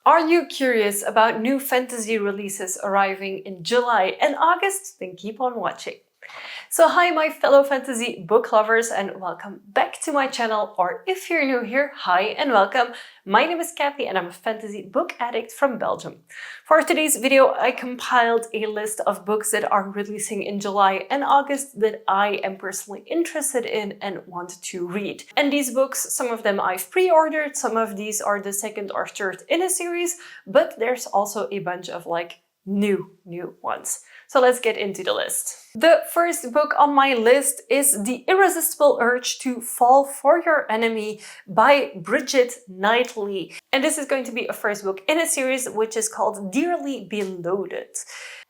Are you curious about new fantasy releases arriving in July and August? Then keep on watching. So hi my fellow fantasy book lovers and welcome back to my channel, or if you're new here, hi and welcome. My name is Kathy and I'm a fantasy book addict from Belgium. For today's video I compiled a list of books that are releasing in July and August that I am personally interested in and want to read. And these books, some of them I've pre-ordered, some of these are the second or third in a series, but there's also a bunch of new ones. So let's get into the list. The first book on my list is The Irresistible Urge to Fall for Your Enemy by Brigitte Knightley. And this is going to be a first book in a series which is called Dearly Beloaded.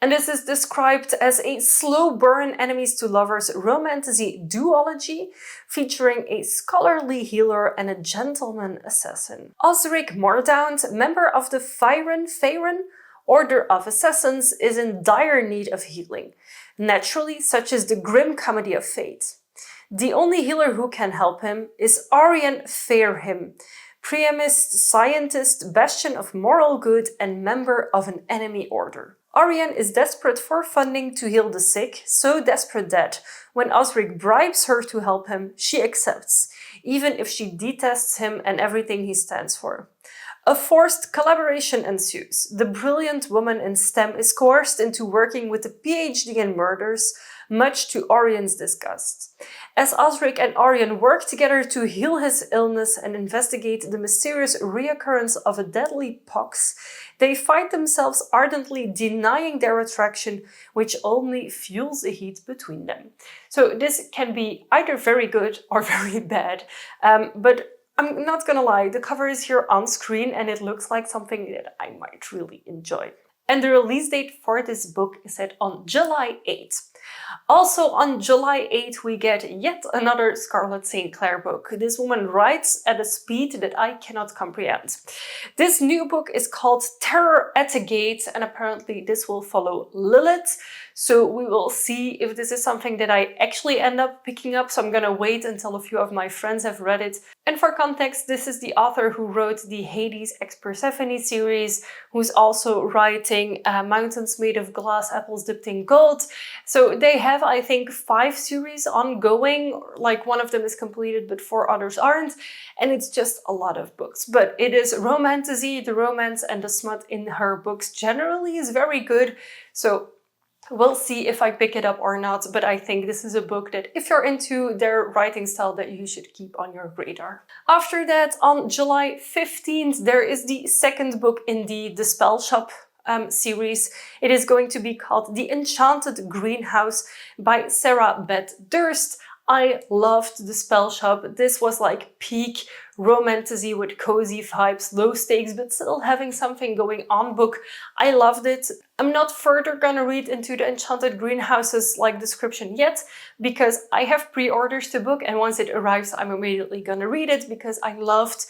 And this is described as a slow burn enemies to lovers romantasy duology featuring a scholarly healer and a gentleman assassin. Osric Mordaunt, member of the Faerun Order of Assassins, is in dire need of healing, naturally such is the grim comedy of fate. The only healer who can help him is Arian Fairhim, preemist, scientist, bastion of moral good and member of an enemy order. Arian is desperate for funding to heal the sick, so desperate that, when Osric bribes her to help him, she accepts, even if she detests him and everything he stands for. A forced collaboration ensues. The brilliant woman in STEM is coerced into working with a PhD in murders, much to Arian's disgust. As Osric and Arian work together to heal his illness and investigate the mysterious reoccurrence of a deadly pox, they find themselves ardently denying their attraction, which only fuels the heat between them. So this can be either very good or very bad, but I'm not gonna lie, the cover is here on screen and it looks like something that I might really enjoy. And the release date for this book is set on July 8th. Also on July 8th we get yet another Scarlett St. Clair book. This woman writes at a speed that I cannot comprehend. This new book is called Terror at the Gate and apparently this will follow Lilith. So we will see if this is something that I actually end up picking up, so I'm gonna wait until a few of my friends have read it. And for context, this is the author who wrote the Hades x Persephone series, who's also writing Mountains Made of Glass, Apples Dipped in Gold. So they have, I think, 5 series ongoing, like one of them is completed but 4 others aren't, and it's just a lot of books. But it is romantasy, the romance and the smut in her books generally is very good, so we'll see if I pick it up or not, but I think this is a book that if you're into their writing style that you should keep on your radar. After that, on July 15th, there is the second book in the Spellshop series. It is going to be called The Enchanted Greenhouse by Sarah Beth Durst. I loved the Spellshop. This was like peak romantasy with cozy vibes, low stakes, but still having something going on book. I loved it. I'm not further gonna read into the Enchanted Greenhouse's description yet because I have pre-orders to book and once it arrives I'm immediately gonna read it because I loved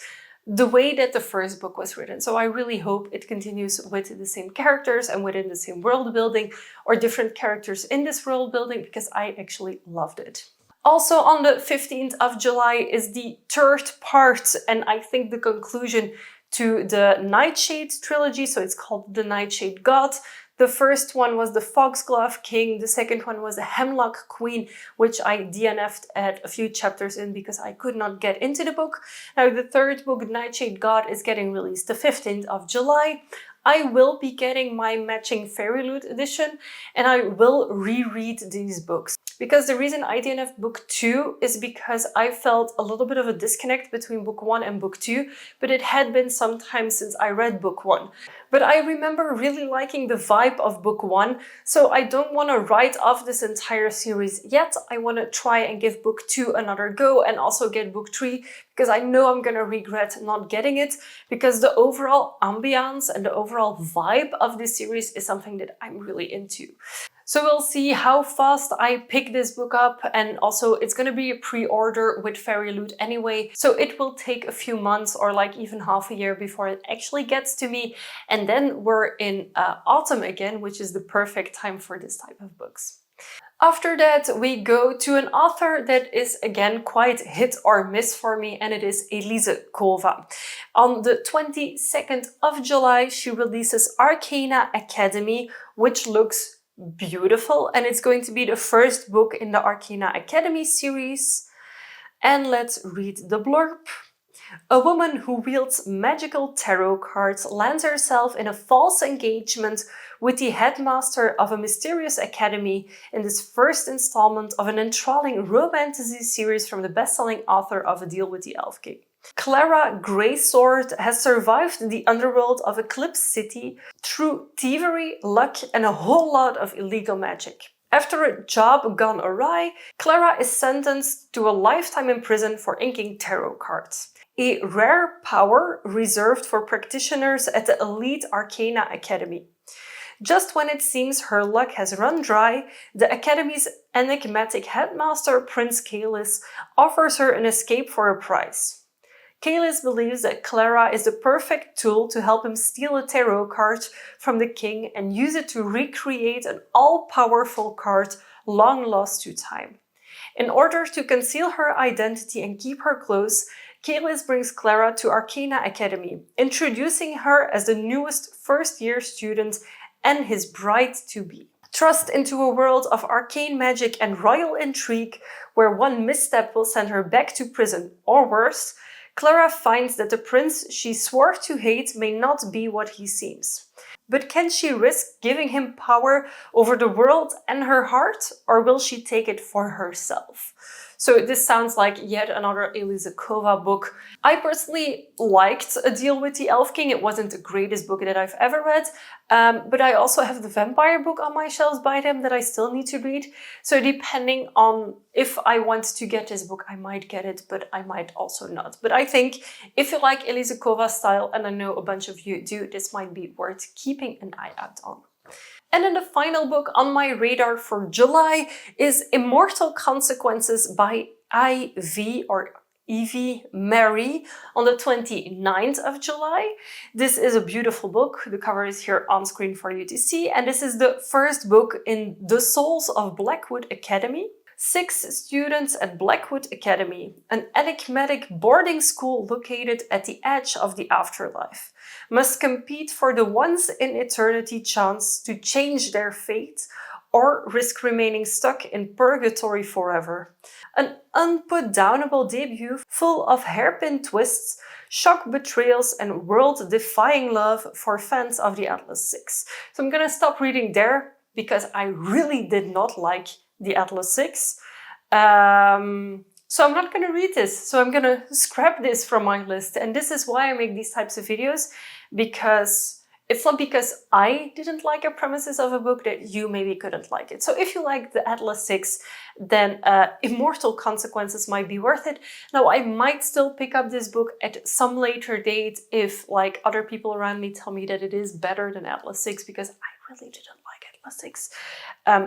the way that the first book was written. So I really hope it continues with the same characters and within the same world building or different characters in this world building because I actually loved it. Also on the 15th of July is the third part and I think the conclusion to the Nightshade trilogy, so it's called The Nightshade God. The first one was the Foxglove King, the second one was the Hemlock Queen, which I DNF'd at a few chapters in because I could not get into the book. Now the third book, Nightshade God, is getting released the 15th of July. I will be getting my matching Fairy Loot edition and I will reread these books. Because the reason I DNF'd book 2 is because I felt a little bit of a disconnect between book 1 and book 2, but it had been some time since I read book 1. But I remember really liking the vibe of book 1, so I don't want to write off this entire series yet. I want to try and give book 2 another go and also get book 3 because I know I'm gonna regret not getting it because the overall ambiance and the overall vibe of this series is something that I'm really into. So we'll see how fast I pick this book up, and also it's gonna be a pre-order with Fairy Loot anyway, so it will take a few months or even half a year before it actually gets to me, and then we're in autumn again, which is the perfect time for this type of books. After that, we go to an author that is again quite hit or miss for me, and it is Elise Kova. On the 22nd of July, she releases Arcana Academy, which looks beautiful, and it's going to be the first book in the Arcana Academy series. And let's read the blurb. A woman who wields magical tarot cards lands herself in a false engagement with the headmaster of a mysterious academy in this first installment of an enthralling romantasy series from the best-selling author of A Deal with the Elf King. Clara Greysword has survived the underworld of Eclipse City through thievery, luck, and a whole lot of illegal magic. After a job gone awry, Clara is sentenced to a lifetime in prison for inking tarot cards. A rare power reserved for practitioners at the elite Arcana Academy. Just when it seems her luck has run dry, the Academy's enigmatic headmaster, Prince Kalis, offers her an escape for a price. Kalis believes that Clara is the perfect tool to help him steal a tarot card from the king and use it to recreate an all-powerful card long lost to time. In order to conceal her identity and keep her close, Kalis brings Clara to Arcana Academy, introducing her as the newest first-year student and his bride-to-be. Thrust into a world of arcane magic and royal intrigue, where one misstep will send her back to prison, or worse, Clara finds that the prince she swore to hate may not be what he seems. But can she risk giving him power over the world and her heart, or will she take it for herself? So this sounds like yet another Elise Kova book. I personally liked A Deal with the Elf King. It wasn't the greatest book that I've ever read, but I also have the vampire book on my shelves by them that I still need to read. So depending on if I want to get this book, I might get it, but I might also not. But I think if you like Elise Kova's style, and I know a bunch of you do, this might be worth keeping an eye out on. And then the final book on my radar for July is Immortal Consequences by I.V. or Evie Mary on the 29th of July. This is a beautiful book. The cover is here on screen for you to see. And this is the first book in The Souls of Blackwood Academy. 6 students at Blackwood Academy, an enigmatic boarding school located at the edge of the afterlife, must compete for the once-in-eternity chance to change their fate or risk remaining stuck in purgatory forever. An unputdownable debut full of hairpin twists, shock betrayals, and world-defying love for fans of the Atlas 6. So I'm gonna stop reading there because I really did not like the Atlas 6. So I'm not going to read this. So I'm going to scrap this from my list. And this is why I make these types of videos, because it's not because I didn't like a premises of a book that you maybe couldn't like it. So if you like the Atlas 6, then Immortal Consequences might be worth it. Now, I might still pick up this book at some later date if like other people around me tell me that it is better than Atlas 6, because I really didn't like Atlas 6.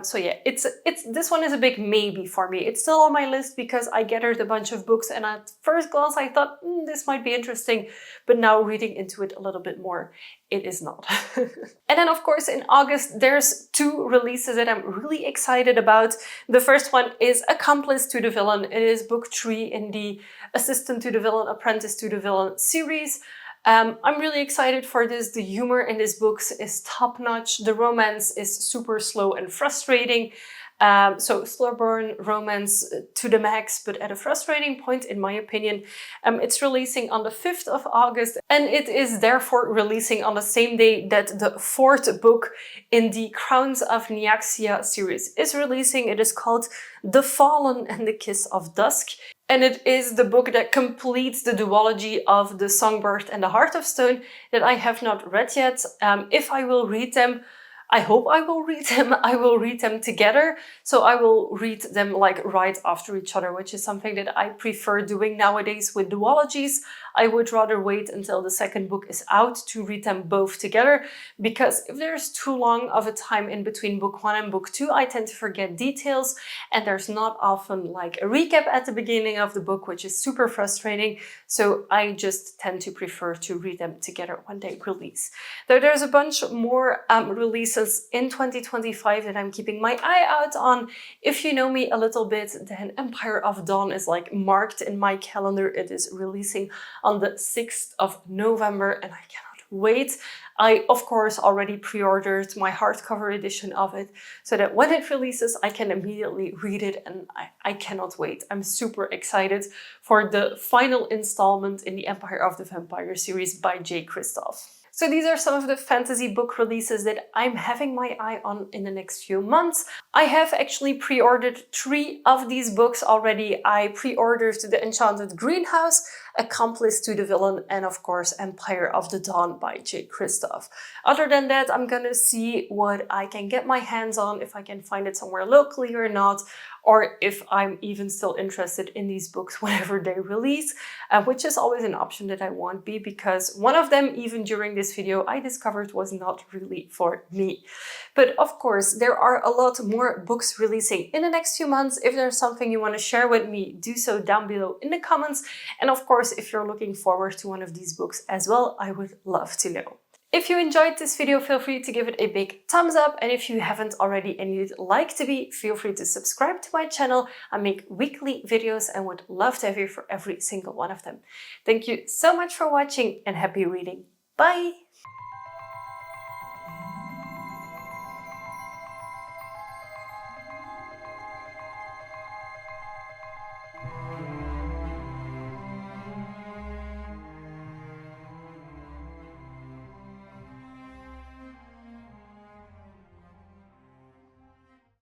So yeah, this one is a big maybe for me. It's still on my list because I gathered a bunch of books, and at first glance I thought this might be interesting, but now reading into it a little bit more, it is not. And then of course in August there's 2 releases that I'm really excited about. The first one is Accomplice to the Villain. It is book 3 in the Assistant to the Villain, Apprentice to the Villain series. I'm really excited for this. The humor in this book is top-notch. The romance is super slow and frustrating. So slow burn romance to the max, but at a frustrating point in my opinion. It's releasing on the 5th of August, and it is therefore releasing on the same day that the 4th book in the Crowns of Nyaxia series is releasing. It is called The Fallen and the Kiss of Dusk. And it is the book that completes the duology of The Songbird and the Heart of Stone that I have not read yet. If I will read them, I hope I will read them. I will read them together. So I will read them like right after each other, which is something that I prefer doing nowadays with duologies. I would rather wait until the 2nd book is out to read them both together, because if there's too long of a time in between book 1 and book 2, I tend to forget details, and there's not often like a recap at the beginning of the book, which is super frustrating. So I just tend to prefer to read them together when they release. Though there's a bunch more releases releases in 2025 that I'm keeping my eye out on. If you know me a little bit, then Empire of Dawn is like marked in my calendar. It is releasing on the 6th of November and I cannot wait. I, of course, already pre-ordered my hardcover edition of it so that when it releases, I can immediately read it and I cannot wait. I'm super excited for the final installment in the Empire of the Vampire series by J. Kristoff. So these are some of the fantasy book releases that I'm having my eye on in the next few months. I have actually pre-ordered 3 of these books already. I pre-ordered The Enchanted Greenhouse, Accomplice to the Villain, and of course Empire of the Dawn by J. Kristoff. Other than that, I'm gonna see what I can get my hands on, if I can find it somewhere locally or not, or if I'm even still interested in these books whenever they release, which is always an option that I won't be, because one of them, even during this video, I discovered was not really for me. But of course, there are a lot more books releasing in the next few months. If there's something you want to share with me, do so down below in the comments. And of course, if you're looking forward to one of these books as well, I would love to know. If you enjoyed this video, feel free to give it a big thumbs up. And if you haven't already and you'd like to be, feel free to subscribe to my channel. I make weekly videos and would love to have you for every single one of them. Thank you so much for watching and happy reading. Bye!